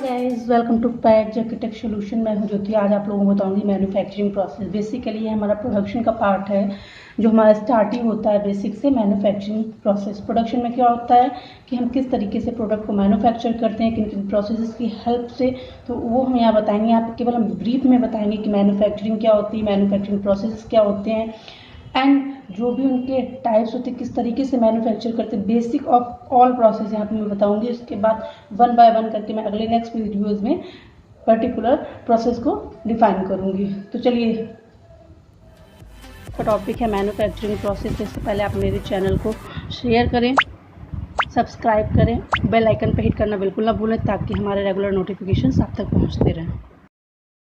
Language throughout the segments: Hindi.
Guys, welcome to pat architect solution. मैं हूं ज्योति। आज आप लोगों को बताऊंगी मैन्युफैक्चरिंग प्रोसेस। बेसिकली ये हमारा प्रोडक्शन का पार्ट है, जो हमारा स्टार्टिंग होता है बेसिक से मैन्युफैक्चरिंग प्रोसेस। प्रोडक्शन में क्या होता है कि हम किस तरीके से प्रोडक्ट को मैन्युफैक्चर करते हैं, किन किन प्रोसेस की हेल्प से, तो वो हम यहाँ बताएंगे। आप केवल हम ब्रीफ में बताएंगे कि मैन्युफैक्चरिंग क्या होती है, मैन्युफैक्चरिंग प्रोसेस क्या होते हैं, एंड जो भी उनके टाइप्स होते हैं, किस तरीके से मैन्युफैक्चर करते हैं, बेसिक ऑफ ऑल प्रोसेस यहाँ पे मैं बताऊंगी। उसके बाद वन बाय वन करके मैं अगले नेक्स्ट वीडियोज़ में पर्टिकुलर प्रोसेस को डिफाइन करूंगी। तो चलिए, टॉपिक है मैन्युफैक्चरिंग प्रोसेस। इससे पहले आप मेरे चैनल को शेयर करें, सब्सक्राइब करें, बेल आइकन पर हिट करना बिल्कुल ना भूलें, ताकि हमारे रेगुलर नोटिफिकेशन आप तक पहुँचते रहें।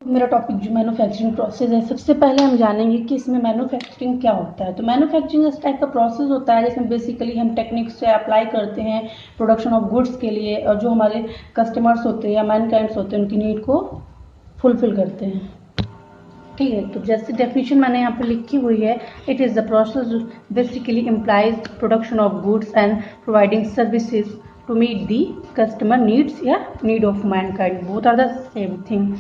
मेरा टॉपिक जो मैन्युफैक्चरिंग प्रोसेस है, सबसे पहले हम जानेंगे कि इसमें मैन्युफैक्चरिंग क्या होता है। तो मैन्युफैक्चरिंग इस टाइप का प्रोसेस होता है जिसमें बेसिकली हम टेक्निक्स से अप्लाई करते हैं प्रोडक्शन ऑफ गुड्स के लिए, और जो हमारे कस्टमर्स होते हैं या मैनकाइंड्स होते हैं उनकी नीड को फुलफिल करते हैं। ठीक है, तो जैसे डेफिनेशन मैंने यहाँ पे लिखी हुई है, it is the process basically implies production of goods and providing services to meet the customer needs या need of mankind, both are the same thing.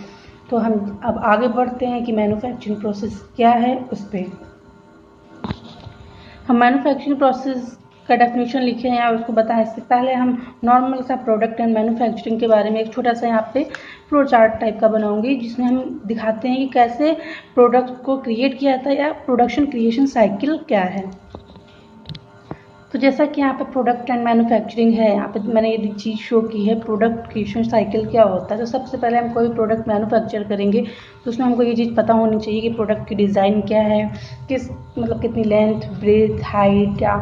तो हम अब आगे बढ़ते हैं कि मैन्युफैक्चरिंग प्रोसेस क्या है। उस पर हम मैन्युफैक्चरिंग प्रोसेस का डेफिनेशन लिखे हैं और उसको बताएं। इससे पहले हम नॉर्मल सा प्रोडक्ट एंड मैन्युफैक्चरिंग के बारे में एक छोटा सा यहाँ पे फ्लो चार्ट टाइप का बनाऊंगी, जिसमें हम दिखाते हैं कि कैसे प्रोडक्ट को क्रिएट किया था या प्रोडक्शन क्रिएशन साइकिल क्या है। तो जैसा कि यहाँ पे प्रोडक्ट एंड मैन्युफैक्चरिंग है, यहाँ पे मैंने ये चीज़ शो की है, प्रोडक्ट क्रिएशन साइकिल क्या होता है। तो सबसे पहले हम कोई प्रोडक्ट मैन्युफैक्चर करेंगे तो उसमें हमको ये चीज़ पता होनी चाहिए कि प्रोडक्ट की डिज़ाइन क्या है, कितनी लेंथ, ब्रेथ, हाइट, क्या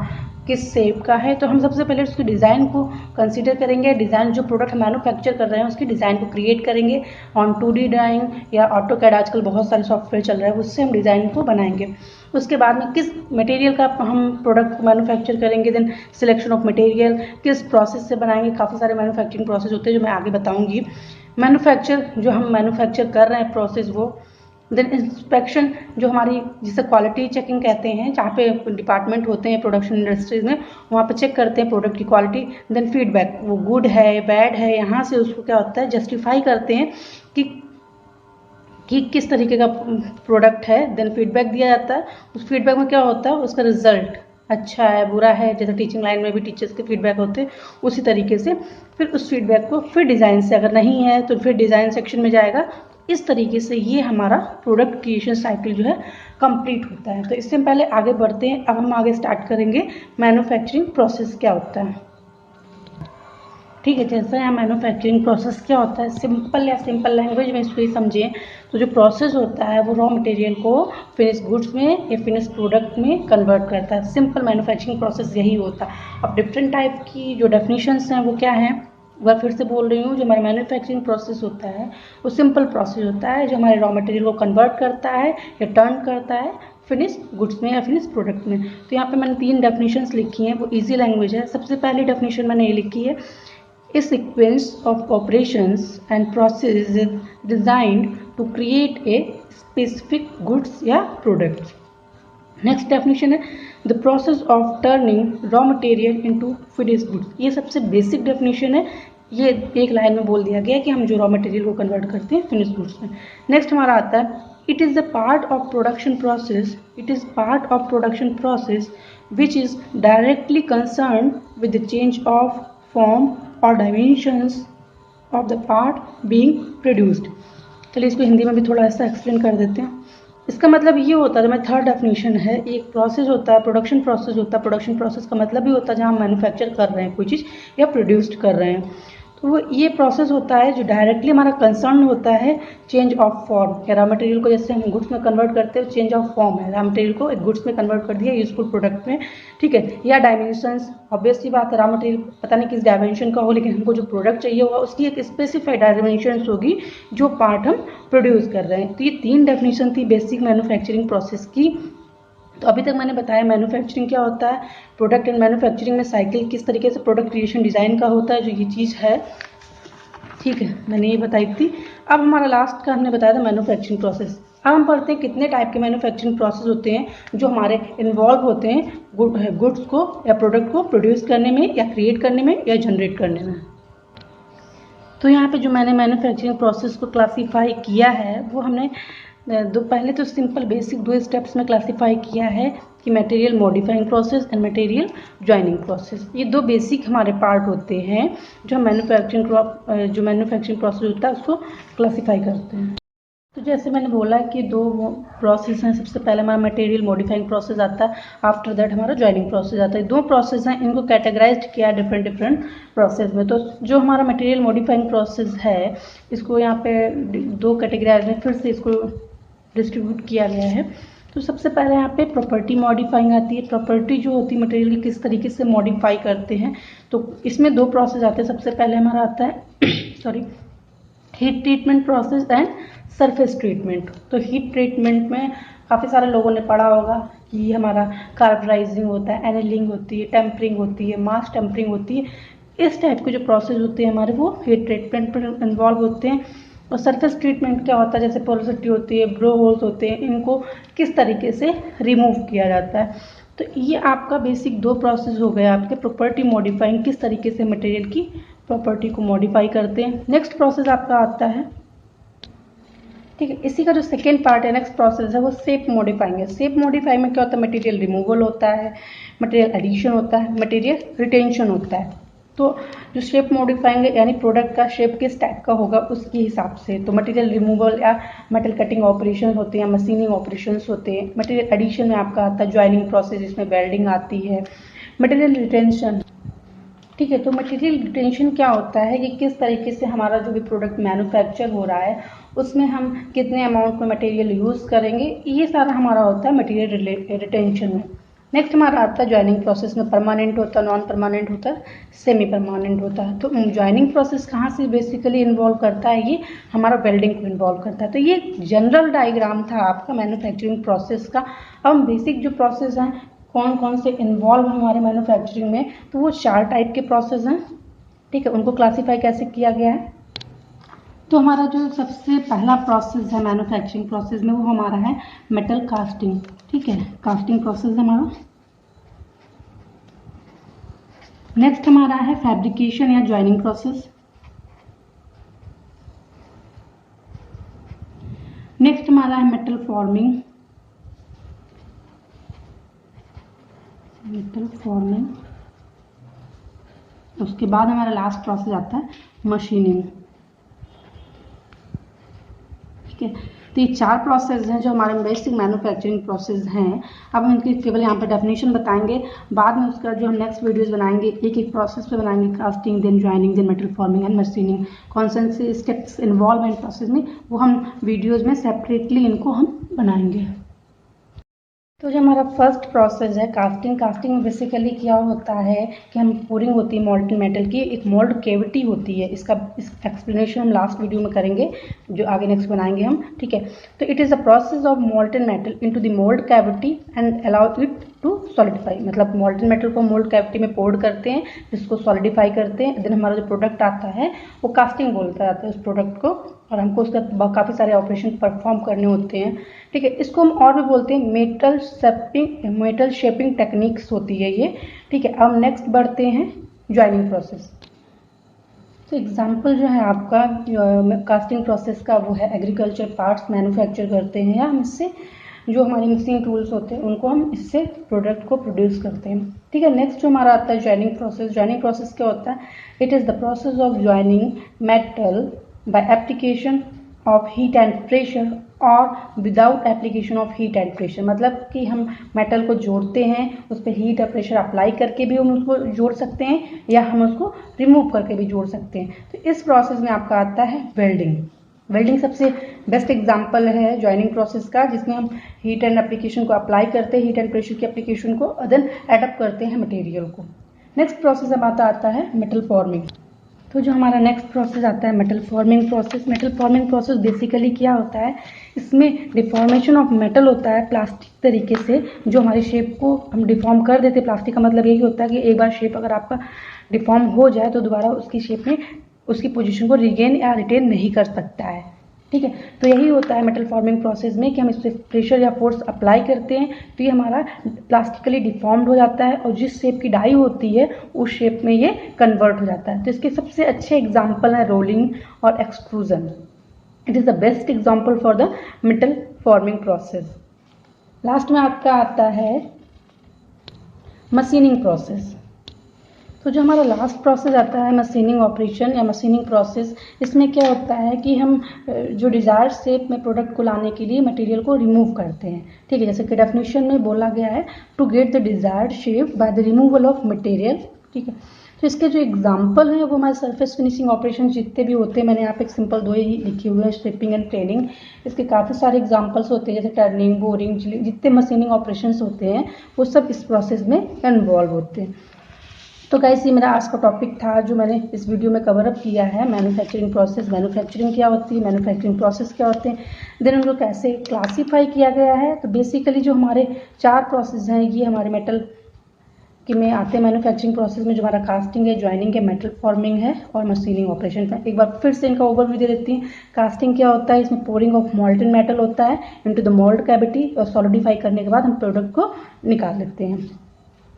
किस शेप का है। तो हम सबसे पहले उसकी डिज़ाइन को कंसीडर करेंगे। डिज़ाइन जो प्रोडक्ट मैन्युफैक्चर कर रहे हैं उसकी डिज़ाइन को क्रिएट करेंगे ऑन 2D ड्राइंग या ऑटोकैड, आजकल बहुत सारे सॉफ्टवेयर चल रहे हैं, उससे हम डिज़ाइन को बनाएंगे। उसके बाद में किस मटेरियल का हम प्रोडक्ट को मैन्युफैक्चर करेंगे, देन सिलेक्शन ऑफ मटेरियल, किस प्रोसेस से बनाएंगे। काफ़ी सारे मैन्युफैक्चरिंग प्रोसेस होते हैं जो मैं आगे बताऊंगी। मैन्युफैक्चर जो हम मैन्युफैक्चर कर रहे हैं प्रोसेस वो, देन इंस्पेक्शन जो हमारी जिसे क्वालिटी चेकिंग कहते हैं, जहाँ पे डिपार्टमेंट होते हैं प्रोडक्शन इंडस्ट्रीज में, वहाँ पे चेक करते हैं प्रोडक्ट की क्वालिटी। देन फीडबैक, वो गुड है बैड है, यहाँ से उसको क्या होता है जस्टिफाई करते हैं कि किस तरीके का प्रोडक्ट है। देन फीडबैक दिया जाता है। उस फीडबैक में क्या होता है, उसका रिजल्ट अच्छा है बुरा है, जैसे टीचिंग लाइन में भी टीचर्स के फीडबैक होते हैं, उसी तरीके से फिर उस फीडबैक को फिर डिज़ाइन से, अगर नहीं है तो फिर डिज़ाइन सेक्शन में जाएगा। इस तरीके से ये हमारा प्रोडक्ट क्रिएशन साइकिल जो है कंप्लीट होता है। तो इससे पहले आगे बढ़ते हैं। अब हम आगे स्टार्ट करेंगे मैन्युफैक्चरिंग प्रोसेस क्या होता है। ठीक है, जैसा यहाँ मैन्युफैक्चरिंग प्रोसेस क्या होता है, सिंपल लैंग्वेज में इसको ही समझिए। तो जो प्रोसेस होता है वो रॉ मटेरियल को फिनिश गुड्स में या फिनिश प्रोडक्ट में कन्वर्ट करता है। सिंपल मैन्युफैक्चरिंग प्रोसेस यही होता है। अब डिफरेंट टाइप की जो डेफिनेशंस हैं वो क्या हैं, वह फिर से बोल रही हूँ। जो हमारा मैन्युफैक्चरिंग प्रोसेस होता है वो सिंपल प्रोसेस होता है जो हमारे रॉ मटेरियल को कन्वर्ट करता है या टर्न करता है फिनिश गुड्स में या फिनिश प्रोडक्ट में। तो यहाँ पे मैंने 3 डेफिनेशंस लिखी हैं, वो ईजी लैंग्वेज है। सबसे पहली डेफिनेशन मैंने ये लिखी है, A sequence of operations and processes is designed to create a specific goods या products. Next definition है the process of turning raw material into finished goods. ये सबसे बेसिक डेफिनेशन है, ये एक लाइन में बोल दिया गया कि हम जो रॉ मटेरियल को कन्वर्ट करते हैं फिनिश गुड्स में। नेक्स्ट हमारा आता है it is a part of production process which is directly concerned with the change of form और dimensions of the part being produced. चलिए इसको हिंदी में भी थोड़ा ऐसा एक्सप्लेन कर देते हैं। इसका मतलब ये होता है, मैं थर्ड डेफिनेशन है, एक प्रोसेस होता है, प्रोडक्शन प्रोसेस होता है। प्रोडक्शन प्रोसेस का मतलब भी होता है जहाँ हम मैन्युफैक्चर कर रहे हैं कोई चीज़ या प्रोड्यूस्ड कर रहे हैं। तो वो ये प्रोसेस होता है जो डायरेक्टली हमारा कंसर्न होता है चेंज ऑफ फॉर्म, या रॉ मटेरियल को जैसे हम गुड्स में कन्वर्ट करते हैं, चेंज ऑफ फॉर्म है, रॉ मटेरियल को एक गुड्स में कन्वर्ट कर दिया यूजफुल प्रोडक्ट में। ठीक है, या डायमेंशंस, ऑब्वियस सी बात है, रॉ मटेरियल पता नहीं किस डायमेंशन का हो, लेकिन हमको जो प्रोडक्ट चाहिए होगा उसकी एक स्पेसिफाइड डायमेंशंस होगी जो पार्ट हम प्रोड्यूस कर रहे हैं। तो ये 3 डेफिनेशन थी बेसिक मैन्युफैक्चरिंग प्रोसेस की। तो अभी तक मैंने बताया मैन्युफैक्चरिंग क्या होता है, प्रोडक्ट एंड मैन्युफैक्चरिंग में साइकिल किस तरीके से प्रोडक्ट क्रिएशन डिज़ाइन का होता है, जो ये चीज़ है। ठीक है, मैंने ये बताई थी। अब हमारा लास्ट का हमने बताया था मैन्युफैक्चरिंग प्रोसेस। अब हम पढ़ते हैं कितने टाइप के मैन्युफैक्चरिंग प्रोसेस होते हैं जो हमारे इन्वॉल्व होते हैं गुड्स को या प्रोडक्ट को प्रोड्यूस करने में या क्रिएट करने में या जनरेट करने में। तो यहाँ पे जो मैंने मैन्युफैक्चरिंग प्रोसेस को क्लासीफाई किया है वो हमने पहले तो सिंपल बेसिक 2 स्टेप्स में क्लासीफाई किया है कि material modifying process and material joining process. ये 2 बेसिक हमारे पार्ट होते हैं जो मैन्युफैक्चरिंग प्रोसेस होता है उसको क्लासीफाई करते हैं। तो जैसे मैंने बोला कि 2 प्रोसेस हैं, सबसे पहले हमारा मटेरियल मॉडिफाइंग प्रोसेस आता है, आफ्टर दैट हमारा जॉइनिंग प्रोसेस आता है। 2 प्रोसेस हैं, इनको कैटेगराइज्ड किया डिफरेंट प्रोसेस में। तो जो हमारा मटेरियल मॉडिफाइंग प्रोसेस है इसको यहाँ पे 2 कैटेगराइज में फिर से इसको डिस्ट्रीब्यूट किया गया है। तो सबसे पहले यहाँ पे प्रॉपर्टी मॉडिफाइंग आती है। प्रॉपर्टी जो होती है मटेरियल की किस तरीके से मॉडिफाई करते हैं, तो इसमें 2 प्रोसेस आते हैं। सबसे पहले हमारा आता है heat treatment process and surface treatment. तो हीट ट्रीटमेंट में काफ़ी सारे लोगों ने पढ़ा होगा कि हमारा कार्बराइजिंग होता है, एनेलिंग होती है, टेम्परिंग होती है, मास टेम्परिंग होती है। इस टाइप के जो प्रोसेस होते हैं हमारे वो हीट ट्रीटमेंट पर इन्वॉल्व होते हैं। और सरफेस ट्रीटमेंट क्या होता है, जैसे पोरोसिटी होती है, ब्लो होल्स होते हैं, इनको किस तरीके से रिमूव किया जाता है। तो ये आपका बेसिक 2 प्रोसेस हो गए आपके प्रॉपर्टी मॉडिफाइंग, किस तरीके से मटेरियल की प्रॉपर्टी को मॉडिफाई करते हैं। नेक्स्ट प्रोसेस आपका आता है, ठीक है, इसी का जो सेकेंड पार्ट है, नेक्स्ट प्रोसेस है वो शेप मॉडिफाइंग है। शेप मॉडिफाई में क्या होता है, मटेरियल रिमूवल होता है, मटेरियल एडिशन होता है, मटेरियल रिटेंशन होता है। तो जो शेप मॉडिफाइंग है यानी प्रोडक्ट का शेप किस टाइप का होगा उसके हिसाब से, तो मटेरियल रिमूवल या मेटल कटिंग ऑपरेशन होते हैं, मशीनिंग ऑपरेशंस होते हैं। मटेरियल एडिशन में आपका आता है ज्वाइनिंग प्रोसेस, जिसमें वेल्डिंग आती है। मटेरियल रिटेंशन, ठीक है, तो मटेरियल रिटेंशन क्या होता है कि किस तरीके से हमारा जो भी प्रोडक्ट मैन्युफैक्चर हो रहा है उसमें हम कितने अमाउंट में मटेरियल यूज़ करेंगे, ये सारा हमारा होता है मटेरियल रिटेंशन में। नेक्स्ट हमारा आता है ज्वाइनिंग प्रोसेस में परमानेंट होता है, नॉन परमानेंट होता है, सेमी परमानेंट होता है। तो ज्वाइनिंग प्रोसेस कहाँ से बेसिकली इन्वॉल्व करता है, ये हमारा वेल्डिंग को इन्वॉल्व करता है। तो ये जनरल डायग्राम था आपका मैन्युफैक्चरिंग प्रोसेस का। अब हम बेसिक जो प्रोसेस हैं कौन कौन से इन्वॉल्व हमारे मैन्युफैक्चरिंग में, तो वो 4 टाइप के प्रोसेस हैं, ठीक है। उनको क्लासीफाई कैसे किया गया है, तो हमारा जो सबसे पहला प्रोसेस है मैन्युफैक्चरिंग प्रोसेस में वो हमारा है मेटल कास्टिंग, ठीक है, कास्टिंग प्रोसेस हमारा। नेक्स्ट हमारा है फैब्रिकेशन या ज्वाइनिंग प्रोसेस। नेक्स्ट हमारा है मेटल फॉर्मिंग, उसके बाद हमारा लास्ट प्रोसेस आता है मशीनिंग, ठीक है। तो ये 4 प्रोसेस हैं जो हमारे बेसिक मैन्युफैक्चरिंग प्रोसेस हैं। अब हम इनकी केवल यहाँ पर डेफिनेशन बताएंगे, बाद में उसका जो हम नेक्स्ट वीडियोस बनाएंगे एक एक प्रोसेस पे बनाएंगे, casting, then joining, then metal forming and machining. कौन से स्टेप्स इन्वॉल्व हैं प्रोसेस में वो हम वीडियोज़ में सेपरेटली इनको हम बनाएंगे। तो जो हमारा फर्स्ट प्रोसेस है कास्टिंग, कास्टिंग में बेसिकली क्या होता है कि हम पूरिंग होती है मॉल्टन मेटल की, एक मोल्ड केविटी होती है। इस एक्सप्लेनेशन हम लास्ट वीडियो में करेंगे, जो आगे नेक्स्ट बनाएंगे हम, ठीक है। तो it is a process of molten metal into the mould cavity and allow it to solidify. मतलब मॉल्टन मेटल को मोल्ड कैविटी में पोर्ड करते हैं, जिसको सॉलिडिफाई करते हैं, देन हमारा जो प्रोडक्ट आता है वो कास्टिंग बोलता जाता है उस प्रोडक्ट को, और हमको उसका काफ़ी सारे ऑपरेशन परफॉर्म करने होते हैं, ठीक है। इसको हम और भी बोलते हैं मेटल शेपिंग टेक्निक्स होती है ये, ठीक है। अब नेक्स्ट बढ़ते हैं ज्वाइनिंग प्रोसेस। तो एग्जांपल जो है आपका कास्टिंग प्रोसेस का वो है एग्रीकल्चर पार्ट्स मैन्युफैक्चर करते हैं, या हम इससे जो हमारी मिक्सिंग टूल्स होते हैं उनको हम इससे प्रोडक्ट को प्रोड्यूस करते हैं, ठीक है। नेक्स्ट जो हमारा आता है ज्वाइनिंग प्रोसेस। ज्वाइनिंग प्रोसेस क्या होता है, it is the process of joining metal by application of heat and pressure और without application of heat and pressure. मतलब कि हम मेटल को जोड़ते हैं, उस पर हीट और प्रेशर अप्लाई करके भी हम उसको जोड़ सकते हैं, या हम उसको रिमूव करके भी जोड़ सकते हैं। तो इस प्रोसेस में आपका आता है वेल्डिंग। वेल्डिंग सबसे बेस्ट एग्जांपल है ज्वाइनिंग प्रोसेस का, जिसमें हम हीट एंड एप्लीकेशन को अप्लाई करते हैं, हीट एंड प्रेशर की एप्लीकेशन को, देन एडप्ट करते हैं मटेरियल को। नेक्स्ट प्रोसेस अब आता है मेटल फॉर्मिंग। तो जो हमारा नेक्स्ट प्रोसेस आता है metal forming process. Metal forming process basically क्या होता है, इसमें डिफॉर्मेशन ऑफ मेटल होता है प्लास्टिक तरीके से, जो हमारी शेप को हम डिफॉर्म कर देते हैं। प्लास्टिक का मतलब यही होता है कि एक बार शेप अगर आपका डिफॉर्म हो जाए तो दोबारा उसकी शेप में उसकी पोजीशन को रिगेन या रिटेन नहीं कर सकता है, ठीक है। तो यही होता है मेटल फॉर्मिंग प्रोसेस में कि हम इस पर प्रेशर या फोर्स अप्लाई करते हैं तो ये हमारा प्लास्टिकली डिफॉर्म्ड हो जाता है और जिस शेप की डाई होती है उस शेप में ये कन्वर्ट हो जाता है। तो इसके सबसे अच्छे एग्जाम्पल हैं रोलिंग और extrusion. It is the best example for the metal forming process. Last में आपका आता है मशीनिंग प्रोसेस। तो जो हमारा लास्ट प्रोसेस आता है मशीनिंग ऑपरेशन या मशीनिंग प्रोसेस, इसमें क्या होता है कि हम जो डिज़ायर्ड शेप में प्रोडक्ट को लाने के लिए मटेरियल को रिमूव करते हैं। ठीक है, जैसे कि डेफिनेशन में बोला गया है to get the desired shape by the removal of material. ठीक है, तो इसके जो एग्जाम्पल हैं वो हमारे सरफेस फिनिशिंग ऑपरेशन जितने भी होते हैं, मैंने यहाँ पे एक सिंपल 2 ही लिखे हुए हैं, शेपिंग एंड ट्रेडिंग। इसके काफ़ी सारे एग्जाम्पल्स होते हैं जैसे टर्निंग, बोरिंग, जितने मशीनिंग ऑपरेशंस होते हैं वो सब इस प्रोसेस में इन्वॉल्व होते हैं। तो गाइस ये मेरा आज का टॉपिक था जो मैंने इस वीडियो में कवर अप किया है, मैन्युफैक्चरिंग प्रोसेस। मैन्युफैक्चरिंग क्या होती है, मैन्युफैक्चरिंग प्रोसेस क्या होते हैं, देन उनको कैसे क्लासीफाई किया गया है। तो बेसिकली जो हमारे 4 प्रोसेस हैं ये हमारे मेटल के में आते हैं। मैन्युफैक्चरिंग प्रोसेस में जो हमारा कास्टिंग है, ज्वाइनिंग है, मेटल फॉर्मिंग है और मशीनिंग ऑपरेशन है। एक बार फिर से इनका ओवरव्यू दे देती हैं। कास्टिंग क्या होता है, इसमें पोरिंग ऑफ मॉल्टन मेटल होता है इनटू द मोल्ड कैविटी और सॉलिडिफाई करने के बाद हम प्रोडक्ट को निकाल लेते हैं।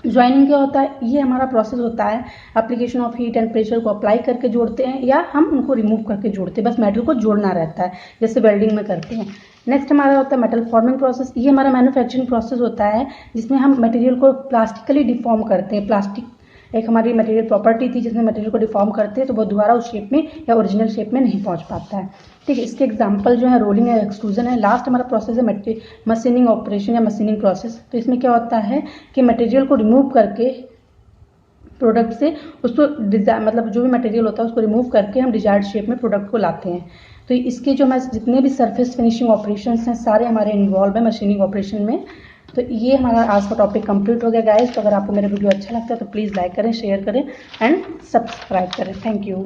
ज्वाइनिंग क्या होता है, ये हमारा प्रोसेस होता है application of heat and pressure को अप्लाई करके जोड़ते हैं या हम उनको रिमूव करके जोड़ते हैं, बस मेटल को जोड़ना रहता है जैसे वेल्डिंग में करते हैं। नेक्स्ट हमारा होता है मेटल फॉर्मिंग प्रोसेस। ये हमारा मैन्युफैक्चरिंग प्रोसेस होता है जिसमें हम मटेरियल को प्लास्टिकली डिफॉर्म करते हैं। प्लास्टिक एक हमारी मटेरियल प्रॉपर्टी थी जिसमें मटेरियल को डिफॉर्म करते हैं तो वो दोबारा उस शेप में या ओरिजिनल शेप में नहीं पहुंच पाता है। ठीक है, इसके एग्जांपल जो है रोलिंग है, एक्सट्रूजन है। लास्ट हमारा प्रोसेस है मशीनिंग ऑपरेशन या मशीनिंग प्रोसेस। तो इसमें क्या होता है कि मटेरियल को रिमूव करके प्रोडक्ट से उसको मतलब जो भी मटेरियल होता है उसको रिमूव करके हम डिजायर्ड शेप में प्रोडक्ट को लाते हैं। तो इसके जो हमारे जितने भी सरफेस फिनिशिंग ऑपरेशंस हैं सारे हमारे इन्वॉल्व है मशीनिंग ऑपरेशन में। तो ये हमारा आज का टॉपिक कंप्लीट हो गया गाइस। तो अगर आपको मेरा वीडियो अच्छा लगता है तो प्लीज़ लाइक करें, शेयर करें एंड सब्सक्राइब करें। Thank you.